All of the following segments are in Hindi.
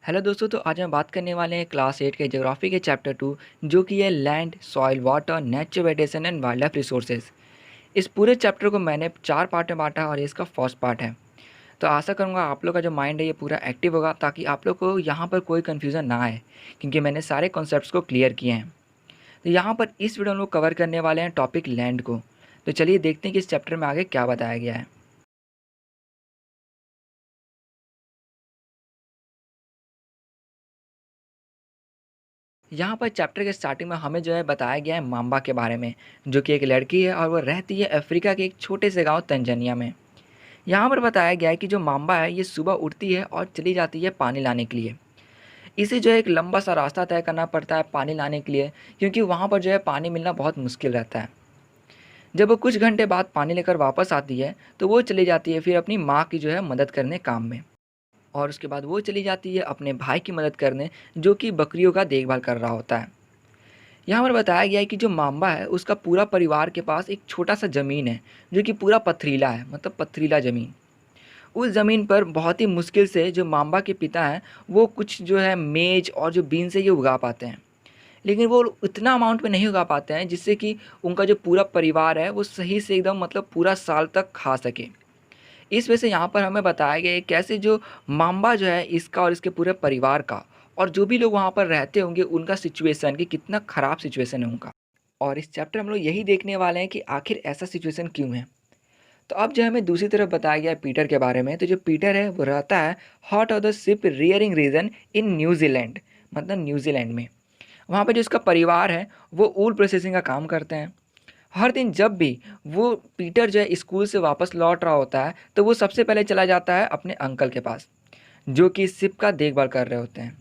हेलो दोस्तों, तो आज हम बात करने वाले हैं क्लास 8 के ज्योग्राफी के चैप्टर 2 जो कि है land, soil, water, nature, vegetation and wild life resources. इस पूरे चैप्टर को मैंने 4 पार्ट में बांटा और ये इसका फर्स्ट पार्ट है। तो आशा करूँगा आप लोग का जो माइंड है ये पूरा एक्टिव होगा ताकि आप लोग को यहाँ पर कोई कन्फ्यूज़न ना आए, क्योंकि मैंने सारे कॉन्सेप्ट्स को क्लियर किए हैं। तो यहाँ पर इस वीडियो में हम लोग कवर करने वाले हैं टॉपिक लैंड को। तो चलिए देखते हैं कि इस चैप्टर में आगे क्या बताया गया है। यहाँ पर चैप्टर के स्टार्टिंग में हमें जो है बताया गया है माम्बा के बारे में, जो कि एक लड़की है और वो रहती है अफ्रीका के एक छोटे से गांव तंजानिया में। यहाँ पर बताया गया है कि जो माम्बा है ये सुबह उठती है और चली जाती है पानी लाने के लिए। इसे जो है एक लंबा सा रास्ता तय करना पड़ता है पानी लाने के लिए, क्योंकि वहाँ पर जो है पानी मिलना बहुत मुश्किल रहता है। जब वो कुछ घंटे बाद पानी लेकर वापस आती है तो वो चली जाती है फिर अपनी माँ की जो है मदद करने काम में, और उसके बाद वो चली जाती है अपने भाई की मदद करने, जो कि बकरियों का देखभाल कर रहा होता है। यहाँ पर बताया गया है कि जो माम्बा है उसका पूरा परिवार के पास एक छोटा सा ज़मीन है, जो कि पूरा पथरीला है, मतलब पथरीला ज़मीन। उस ज़मीन पर बहुत ही मुश्किल से जो माम्बा के पिता हैं वो कुछ जो है मेज और जो बीन्स है ये उगा पाते हैं, लेकिन वो इतना अमाउंट में नहीं उगा पाते हैं जिससे कि उनका जो पूरा परिवार है वो सही से एकदम मतलब पूरा साल तक खा सके। इस वजह से यहाँ पर हमें बताया गया है कैसे जो माम्बा जो है इसका और इसके पूरे परिवार का और जो भी लोग वहाँ पर रहते होंगे उनका सिचुएशन, कि कितना ख़राब सिचुएशन है उनका। और इस चैप्टर हम लोग यही देखने वाले हैं कि आखिर ऐसा सिचुएशन क्यों है। तो अब जो हमें दूसरी तरफ बताया गया है पीटर के बारे में, तो जो पीटर है वो रहता है heart of the sheep rearing region in New Zealand, मतलब न्यूजीलैंड में। वहाँ पे जो इसका परिवार है वो ऊल प्रोसेसिंग का काम करते हैं। हर दिन जब भी वो पीटर जो है स्कूल से वापस लौट रहा होता है तो वो सबसे पहले चला जाता है अपने अंकल के पास, जो कि शिप का देखभाल कर रहे होते हैं।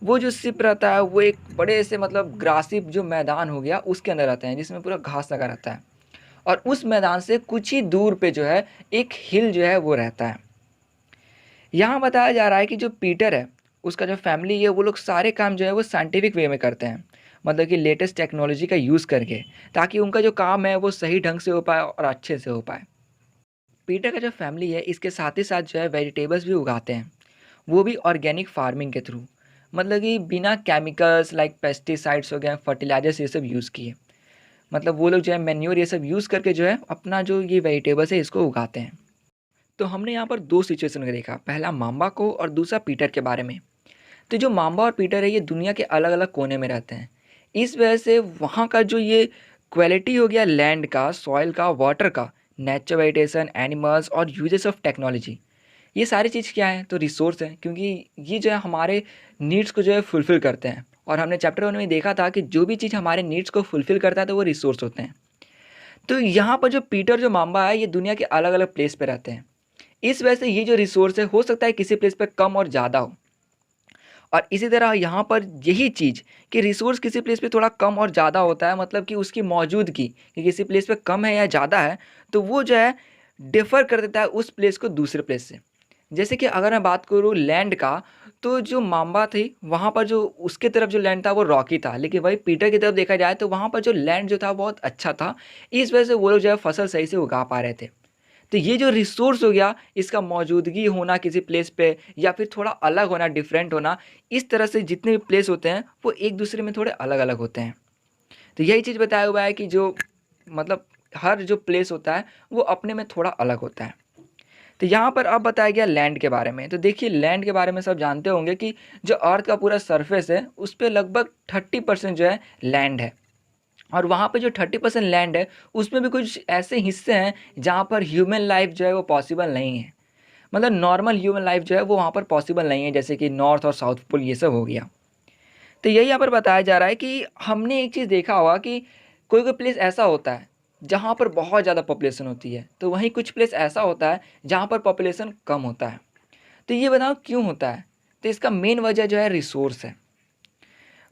वो जो शिप रहता है वो एक बड़े से मतलब ग्रासी जो मैदान हो गया उसके अंदर रहते हैं, जिसमें पूरा घास लगा रहता है। और उस मैदान से कुछ ही दूर पे जो है एक हिल जो है वो रहता है। यहाँ बताया जा रहा है कि जो पीटर है उसका जो फैमिली है वो लोग सारे काम जो है वो साइंटिफिक वे में करते हैं, मतलब कि लेटेस्ट टेक्नोलॉजी का यूज़ करके, ताकि उनका जो काम है वो सही ढंग से हो पाए और अच्छे से हो पाए। पीटर का जो फैमिली है इसके साथ ही साथ जो है वेजिटेबल्स भी उगाते हैं, वो भी ऑर्गेनिक फार्मिंग के थ्रू, मतलब कि बिना केमिकल्स लाइक पेस्टिसाइड्स हो गए, फर्टिलाइजर्स ये सब यूज़ किए। मतलब वो लोग जो है मैन्योर ये सब यूज़ करके जो है अपना जो ये वेजिटेबल्स है इसको उगाते हैं। तो हमने यहाँ पर दो सिचुएशन को देखा, पहला माम्बा को और दूसरा पीटर के बारे में। तो जो माम्बा और पीटर है ये दुनिया के अलग अलग कोने में रहते हैं। इस वजह से वहाँ का जो ये क्वालिटी हो गया लैंड का, सॉइल का, वाटर का, नेचर, वेजिटेशन, एनिमल्स और यूजेस ऑफ टेक्नोलॉजी, ये सारी चीज़ क्या है तो रिसोर्स है, क्योंकि ये जो है हमारे नीड्स को जो है फुलफ़िल करते हैं। और हमने चैप्टर 1 में देखा था कि जो भी चीज़ हमारे नीड्स को फुलफ़िल करता है तो वो रिसोर्स होते हैं। तो यहाँ पर जो पीटर जो माम्बा है ये दुनिया के अलग अलग प्लेस पे रहते हैं। इस वजह से ये जो रिसोर्स है हो सकता है किसी प्लेस पे कम और ज़्यादा हो। और इसी तरह यहाँ पर यही चीज़ कि रिसोर्स किसी प्लेस पे थोड़ा कम और ज़्यादा होता है, मतलब कि उसकी मौजूदगी कि किसी प्लेस पे कम है या ज़्यादा है तो वो जो है डिफ़र कर देता है उस प्लेस को दूसरे प्लेस से। जैसे कि अगर मैं बात करूँ लैंड का, तो जो माम्बा थी वहाँ पर जो उसके तरफ जो लैंड था वो रॉकी था, लेकिन वही पीटर की तरफ देखा जाए तो वहाँ पर जो लैंड जो था बहुत अच्छा था। इस वजह से वो लोग जो है फसल सही से उगा पा रहे थे। तो ये जो रिसोर्स हो गया इसका मौजूदगी होना किसी प्लेस पे या फिर थोड़ा अलग होना, डिफरेंट होना, इस तरह से जितने भी प्लेस होते हैं वो एक दूसरे में थोड़े अलग अलग होते हैं। तो यही चीज़ बताया हुआ है कि जो मतलब हर जो प्लेस होता है वो अपने में थोड़ा अलग होता है। तो यहाँ पर अब बताया गया लैंड के बारे में। तो देखिए लैंड के बारे में सब जानते होंगे कि जो अर्थ का पूरा सरफेस है उस पर लगभग 30% जो है लैंड है। और वहाँ पे जो 30% लैंड है उसमें भी कुछ ऐसे हिस्से हैं जहाँ पर ह्यूमन लाइफ जो है वो पॉसिबल नहीं है, मतलब नॉर्मल ह्यूमन लाइफ जो है वो वहाँ पर पॉसिबल नहीं है, जैसे कि नॉर्थ और साउथ पोल ये सब हो गया। तो यही यहाँ पर बताया जा रहा है कि हमने एक चीज़ देखा होगा कि कोई कोई प्लेस ऐसा होता है जहाँ पर बहुत ज़्यादा पॉपुलेशन होती है, तो वहीं कुछ प्लेस ऐसा होता है जहाँ पर पॉपुलेशन कम होता है। तो ये बताओ क्यों होता है। तो इसका मेन वजह जो है रिसोर्स है।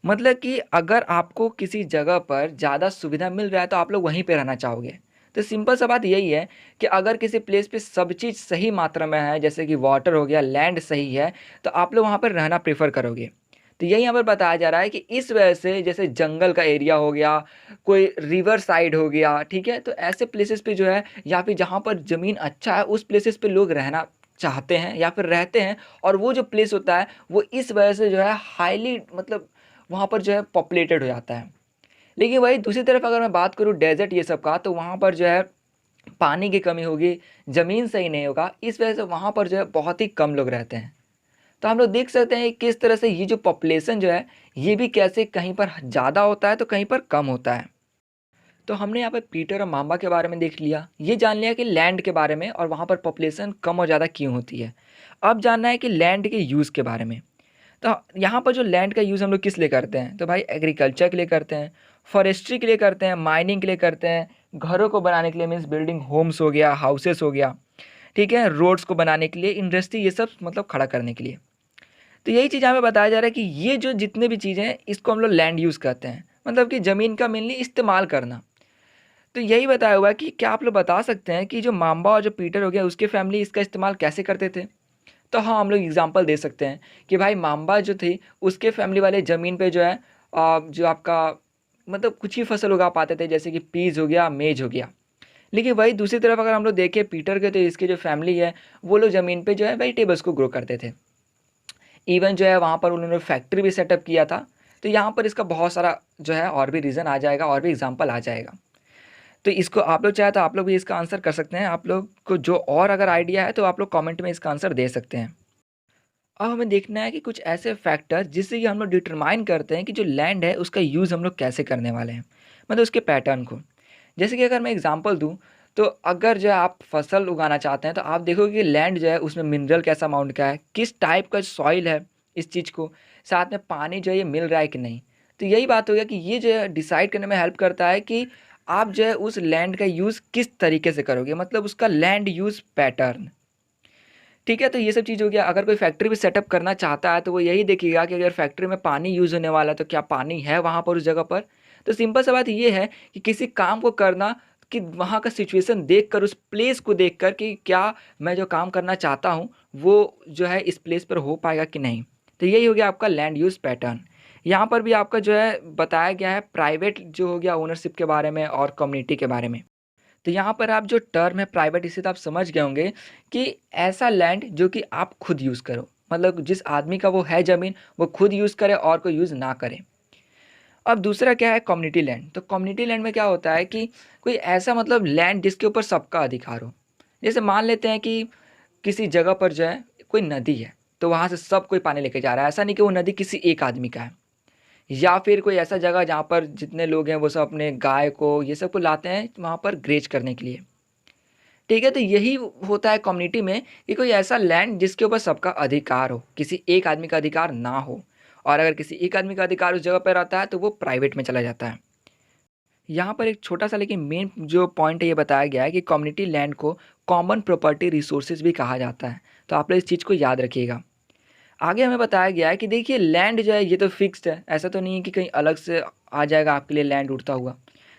मतलब कि अगर आपको किसी जगह पर ज़्यादा सुविधा मिल रहा है तो आप लोग वहीं पे रहना चाहोगे। तो सिंपल सा बात यही है कि अगर किसी प्लेस पे सब चीज़ सही मात्रा में है, जैसे कि वाटर हो गया, लैंड सही है, तो आप लोग वहाँ पर रहना प्रेफर करोगे। तो यही यहाँ पर बताया जा रहा है कि इस वजह से जैसे जंगल का एरिया हो गया, कोई रिवर साइड हो गया, ठीक है, तो ऐसे प्लेसेस पे जो है या फिर जहाँ पर ज़मीन अच्छा है उस प्लेसेस पे लोग रहना चाहते हैं या फिर रहते हैं, और वो जो प्लेस होता है वो इस वजह से जो है हाईली मतलब वहाँ पर जो है पॉपुलेटेड हो जाता है। लेकिन वही दूसरी तरफ अगर मैं बात करूँ डेज़र्ट ये सब का, तो वहाँ पर जो है पानी की कमी होगी, ज़मीन सही नहीं होगा, इस वजह से वहाँ पर जो है बहुत ही कम लोग रहते हैं। तो हम लोग देख सकते हैं किस तरह से ये जो पॉपुलेशन जो है, ये भी कैसे कहीं पर ज़्यादा होता है तो कहीं पर कम होता है। तो हमने यहाँ पे पीटर और माम्बा के बारे में देख लिया, ये जान लिया कि लैंड के बारे में और वहाँ पर पॉपुलेशन कम और ज़्यादा क्यों होती है। अब जानना है कि लैंड के यूज़ के बारे में। तो यहाँ पर जो लैंड का यूज़ हम लोग किस लिए करते हैं, तो भाई एग्रीकल्चर के लिए करते हैं, फॉरेस्ट्री के लिए करते हैं, माइनिंग के लिए करते हैं, घरों को बनाने के लिए मीन्स बिल्डिंग होम्स हो गया, हाउसेस हो गया, ठीक है, रोड्स को बनाने के लिए, इंडस्ट्री ये सब मतलब खड़ा करने के लिए। तो यही चीज़ हमें बताया जा रहा है कि ये जो जितने भी चीज़ें हैं इसको हम लोग लैंड यूज़ कहते हैं, मतलब कि ज़मीन का मेनली इस्तेमाल करना। तो यही बताया हुआ है कि क्या आप लोग बता सकते हैं कि जो माम्बा और जो पीटर हो गया उसके फैमिली इसका इस्तेमाल कैसे करते थे। तो हाँ, हम लोग एग्जांपल दे सकते हैं कि भाई माम्बा जो थी उसके फैमिली वाले ज़मीन पे जो है जो आपका मतलब कुछ ही फसल उगा पाते थे, जैसे कि पीज हो गया, मेज हो गया। लेकिन वही दूसरी तरफ अगर हम लोग देखें पीटर के, तो इसके जो फैमिली है वो लोग ज़मीन पे जो है वेजिटेबल्स को ग्रो करते थे। इवन जो है वहाँ पर उन्होंने फैक्ट्री भी सेटअप किया था। तो यहाँ पर इसका बहुत सारा जो है और भी रीज़न आ जाएगा और भी एग्जाम्पल आ जाएगा। तो इसको आप लोग चाहे तो आप लोग भी इसका आंसर कर सकते हैं। आप लोग को जो और अगर आइडिया है तो आप लोग कमेंट में इसका आंसर दे सकते हैं। अब हमें देखना है कि कुछ ऐसे फैक्टर जिससे कि हम लोग डिटरमाइन करते हैं कि जो लैंड है उसका यूज़ हम लोग कैसे करने वाले हैं, मतलब उसके पैटर्न को। जैसे कि अगर मैं एग्जांपल दूं, तो अगर जो है आप फसल उगाना चाहते हैं तो आप देखोगे कि लैंड जो है उसमें मिनरल कैसा अमाउंट का है, किस टाइप का सॉइल है इस चीज़ को, साथ में पानी जो है ये मिल रहा है कि नहीं। तो यही बात हो गया कि ये जो है डिसाइड करने में हेल्प करता है कि आप जो है उस लैंड का यूज़ किस तरीके से करोगे, मतलब उसका लैंड यूज़ पैटर्न। ठीक है, तो ये सब चीज़ हो गया। अगर कोई फैक्ट्री भी सेटअप करना चाहता है तो वो यही देखिएगा कि अगर फैक्ट्री में पानी यूज़ होने वाला है तो क्या पानी है वहाँ पर उस जगह पर। तो सिंपल सा बात ये है कि किसी काम को करना कि वहाँ का सिचुएशन देख कर, उस प्लेस को देख कर कि क्या मैं जो काम करना चाहता हूँ वो जो है इस प्लेस पर हो पाएगा कि नहीं। तो यही हो गया आपका लैंड यूज़ पैटर्न। यहाँ पर भी आपका जो है बताया गया है प्राइवेट जो हो गया ओनरशिप के बारे में और कम्युनिटी के बारे में। तो यहाँ पर आप जो टर्म है प्राइवेट, इसे तो आप समझ गए होंगे कि ऐसा लैंड जो कि आप खुद यूज़ करो, मतलब जिस आदमी का वो है ज़मीन वो खुद यूज़ करे और कोई यूज़ ना करे। अब दूसरा क्या है, कम्युनिटी लैंड। तो कम्युनिटी लैंड में क्या होता है कि कोई ऐसा मतलब लैंड जिसके ऊपर सबका अधिकार हो। जैसे मान लेते हैं कि किसी जगह पर जो है कोई नदी है, तो वहाँ से सब कोई पानी लेके जा रहा है, ऐसा नहीं कि वो नदी किसी एक आदमी का है। या फिर कोई ऐसा जगह जहाँ पर जितने लोग हैं वो सब अपने गाय को ये सब को लाते हैं वहाँ पर ग्रेज करने के लिए। ठीक है, तो यही होता है कम्युनिटी में कि कोई ऐसा लैंड जिसके ऊपर सबका अधिकार हो, किसी एक आदमी का अधिकार ना हो। और अगर किसी एक आदमी का अधिकार उस जगह पर रहता है तो वो प्राइवेट में चला जाता है। यहाँ पर एक छोटा सा लेकिन मेन जो पॉइंट है ये बताया गया है कि कम्युनिटी लैंड को कॉमन प्रॉपर्टी रिसोर्सेज भी कहा जाता है। तो आप लोग इस चीज़ को याद रखिएगा। आगे हमें बताया गया है कि देखिए लैंड जो है ये तो फिक्स्ड है, ऐसा तो नहीं है कि कहीं अलग से आ जाएगा आपके लिए लैंड उड़ता हुआ।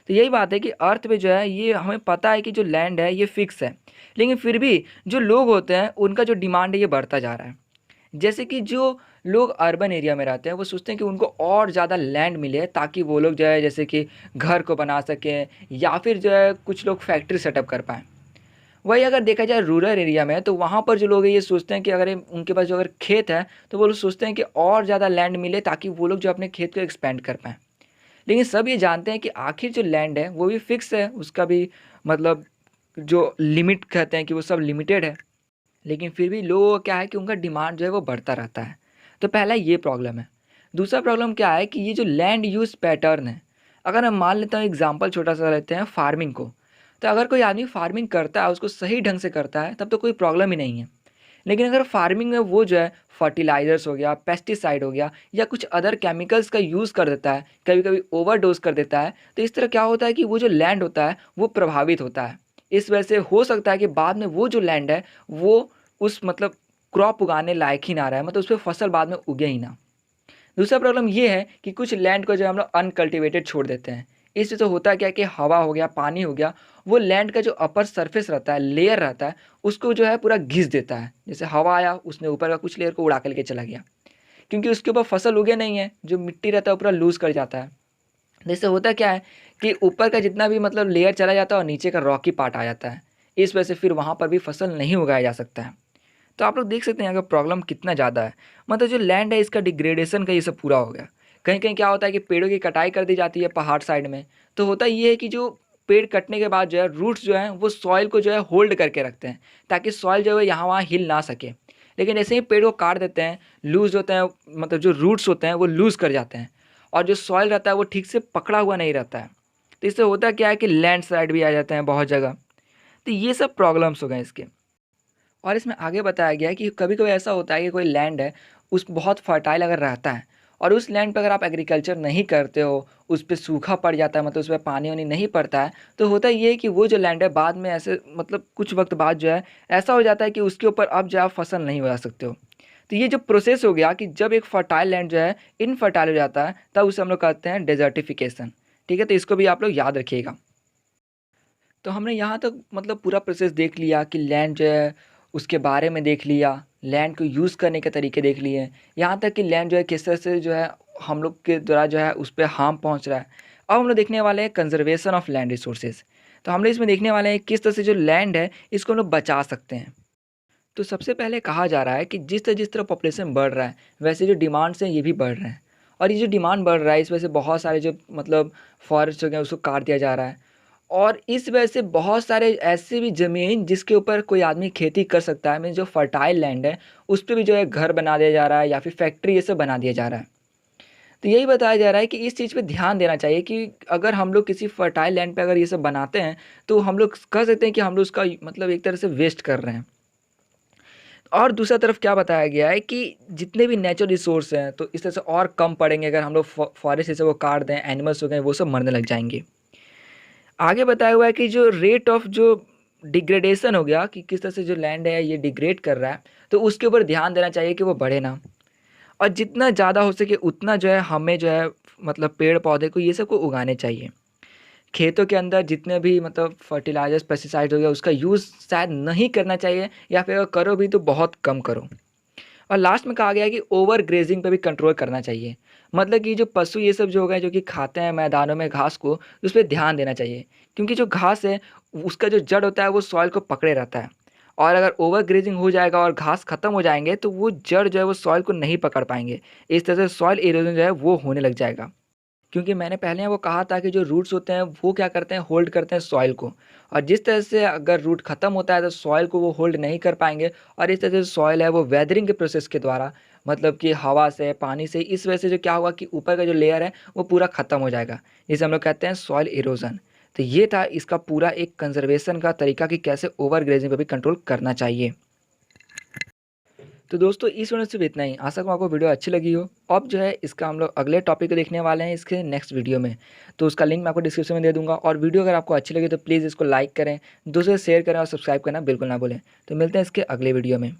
तो यही बात है कि अर्थ पे जो है ये हमें पता है कि जो लैंड है ये फिक्स है, लेकिन फिर भी जो लोग होते हैं उनका जो डिमांड है ये बढ़ता जा रहा है। जैसे कि जो लोग अर्बन एरिया में रहते हैं वो सोचते हैं कि उनको और ज़्यादा लैंड मिले ताकि वो लोग जो है जैसे कि घर को बना सकें या फिर जो है कुछ लोग फैक्ट्री सेटअप कर पाएँ। वही अगर देखा जाए रूरल एरिया में तो वहाँ पर जो लोग हैं ये सोचते हैं कि अगर उनके पास जो अगर खेत है तो वो लोग सोचते हैं कि और ज़्यादा लैंड मिले ताकि वो लोग जो अपने खेत को एक्सपेंड कर पाएँ। लेकिन सब ये जानते हैं कि आखिर जो लैंड है वो भी फिक्स है, उसका भी मतलब जो लिमिट कहते हैं कि वो सब लिमिटेड है। लेकिन फिर भी लोगों का क्या है कि उनका डिमांड जो है वो बढ़ता रहता है। तो पहला ये प्रॉब्लम है। दूसरा प्रॉब्लम क्या है कि ये जो लैंड यूज़ पैटर्न है, अगर हम मान लेता हूँ एग्जांपल छोटा सा लेते हैं फार्मिंग को। तो अगर कोई आदमी फार्मिंग करता है उसको सही ढंग से करता है तब तो कोई प्रॉब्लम ही नहीं है। लेकिन अगर फार्मिंग में वो जो है फर्टिलाइज़र्स हो गया, पेस्टिसाइड हो गया या कुछ अदर केमिकल्स का यूज़ कर देता है, कभी-कभी ओवरडोज़ कर देता है, तो इस तरह क्या होता है कि वो जो लैंड होता है वो प्रभावित होता है। इस वजह से हो सकता है कि बाद में वो जो लैंड है वो उस मतलब क्रॉप उगाने लायक ही ना रहा है, मतलब उसपे फसल बाद में उगे ही ना। दूसरा प्रॉब्लम ये है कि कुछ लैंड को जो हम लोग अनकल्टिवेटेड छोड़ देते हैं। इससे तो होता क्या है कि हवा हो गया, पानी हो गया, वो लैंड का जो अपर सरफेस रहता है, लेयर रहता है, उसको जो है पूरा घिस देता है। जैसे हवा आया, उसने ऊपर का कुछ लेयर को उड़ा कर के चला गया। क्योंकि उसके ऊपर फसल उगे नहीं है, जो मिट्टी रहता है वो पूरा लूज़ कर जाता है। जैसे होता क्या है कि ऊपर का जितना भी मतलब लेयर चला जाता है और नीचे का रॉकी पार्ट आ जाता है। इस वजह से फिर वहाँ पर भी फसल नहीं उगाया जा सकता है। तो आप लोग देख सकते हैं अगर प्रॉब्लम कितना ज़्यादा है। मतलब जो लैंड है इसका डिग्रेडेशन का ये सब पूरा हो गया। कहीं-कहीं क्या होता है कि पेड़ों की कटाई कर दी जाती है पहाड़ साइड में, तो होता ये है कि जो पेड़ कटने के बाद जो है रूट्स जो हैं वो सॉइल को जो है होल्ड करके रखते हैं, ताकि सॉइल जो है यहाँ-वहाँ हिल ना सके। लेकिन जैसे ही पेड़ को काट देते हैं, लूज़ होते हैं, मतलब जो रूट्स होते हैं वो लूज़ कर जाते हैं और जो सॉइल रहता है वो ठीक से पकड़ा हुआ नहीं रहता है। तो इससे होता क्या है कि लैंडस्लाइड भी आ जाते हैं बहुत जगह। तो ये सब प्रॉब्लम्स हो गए इसके। और इसमें आगे बताया गया है कि कभी-कभी ऐसा होता है कि कोई लैंड है, उस बहुत फर्टाइल अगर रहता है और उस लैंड पे अगर आप एग्रीकल्चर नहीं करते हो, उस पे सूखा पड़ जाता है, मतलब उसमें पानी-वानी नहीं पड़ता है, तो होता ये है कि वो जो लैंड है बाद में ऐसे मतलब कुछ वक़्त बाद जो है, ऐसा हो जाता है कि उसके ऊपर अब जो है आप फसल नहीं उगा सकते हो। तो ये जो प्रोसेस हो गया कि जब एक फर्टाइल लैंड जो है इनफर्टाइल हो जाता है, तब उसे हम लोग कहते हैं डेज़र्टिफ़िकेशन। ठीक है? तो इसको भी आप लोग याद रखिएगा। तो हमने यहाँ तक मतलब पूरा प्रोसेस देख लिया कि लैंड जो है उसके बारे में देख लिया, लैंड को यूज़ करने के तरीके देख लिए, यहाँ तक कि लैंड जो है किस तरह से जो है हम लोग के द्वारा जो है उस पे हार्म पहुँच रहा है। अब हम लोग देखने वाले हैं कंज़र्वेशन ऑफ लैंड रिसोर्सेज़। तो हम लोग इसमें देखने वाले हैं किस तरह से जो लैंड है इसको हम लोग बचा सकते हैं। तो सबसे पहले कहा जा रहा है कि जिस तरह पॉपुलेशन बढ़ रहा है, वैसे जो डिमांड्स हैं ये भी बढ़ रहे हैं। और ये जो डिमांड बढ़ रहा है इस वजह से बहुत सारे जो मतलब फॉरेस्ट हो गए उसको काट दिया जा रहा है। और इस वजह से बहुत सारे ऐसे भी ज़मीन जिसके ऊपर कोई आदमी खेती कर सकता है, मीन्स जो फर्टाइल लैंड है, उस पे भी जो है घर बना दिया जा रहा है या फिर फैक्ट्री ये सब बना दिया जा रहा है। तो यही बताया जा रहा है कि इस चीज़ पे ध्यान देना चाहिए कि अगर हम लोग किसी फर्टाइल लैंड पे अगर ये सब बनाते हैं, तो हम लोग कह सकते हैं कि हम लोग उसका मतलब एक तरह से वेस्ट कर रहे हैं। और दूसरा तरफ क्या बताया गया है कि जितने भी नेचुरल रिसोर्स हैं, तो इस तरह से और कम पड़ेंगे अगर हम लोग फॉरेस्ट जैसे वो काट दें, एनिमल्स हो गए वो सब मरने लग जाएँगे। आगे बताया हुआ है कि जो रेट ऑफ जो डिग्रेडेशन हो गया कि किस तरह से जो लैंड है ये डिग्रेड कर रहा है, तो उसके ऊपर ध्यान देना चाहिए कि वो बढ़े ना। और जितना ज़्यादा हो सके उतना जो है हमें जो है मतलब पेड़-पौधे को ये सब को उगाने चाहिए। खेतों के अंदर जितने भी मतलब फर्टिलाइज़र्स, पेस्टिसाइड्स हो गया उसका यूज़ शायद नहीं करना चाहिए या फिर अगर करो भी तो बहुत कम करो। और लास्ट में कहा गया है कि ओवर ग्रेजिंग पे भी कंट्रोल करना चाहिए। मतलब कि जो पशु ये सब जो हो गए जो कि खाते हैं मैदानों में घास को, उस पे ध्यान देना चाहिए। क्योंकि जो घास है उसका जो जड़ होता है वो सॉइल को पकड़े रहता है। और अगर ओवर ग्रेजिंग हो जाएगा और घास खत्म हो जाएँगे तो वो जड़ जो है वो सॉइल को नहीं पकड़ पाएँगे। इस तरह से सॉइल इरोज़न जो है वो होने लग जाएगा। क्योंकि मैंने पहले वो कहा था कि जो रूट्स होते हैं वो क्या करते हैं होल्ड करते हैं सॉइल को। और जिस तरह से अगर रूट ख़त्म होता है तो सॉइल को वो होल्ड नहीं कर पाएँगे और इस तरह से सॉइल है वो वेदरिंग के प्रोसेस के द्वारा मतलब कि हवा से, पानी से इस वजह से जो क्या होगा कि ऊपर का जो लेयर है वो पूरा ख़त्म हो जाएगा। जिसे हम लोग कहते हैं सॉइल इरोज़न। तो ये था इसका पूरा एक कंज़र्वेशन का तरीका कि कैसे ओवर ग्रेज़िंग पे भी कंट्रोल करना चाहिए। तो दोस्तों इस वीडियो में सिर्फ इतना ही। आशा करूँ आपको वीडियो अच्छी लगी हो। अब जो है इसका हम लोग अगले टॉपिक को देखने वाले हैं इसके नेक्स्ट वीडियो में। तो उसका लिंक मैं आपको डिस्क्रिप्शन में दे दूँगा और वीडियो अगर आपको अच्छी लगी तो प्लीज़ इसको लाइक करें, दूसरों से शेयर करें और सब्सक्राइब करना बिल्कुल ना भूलें। तो मिलते हैं इसके अगले वीडियो में।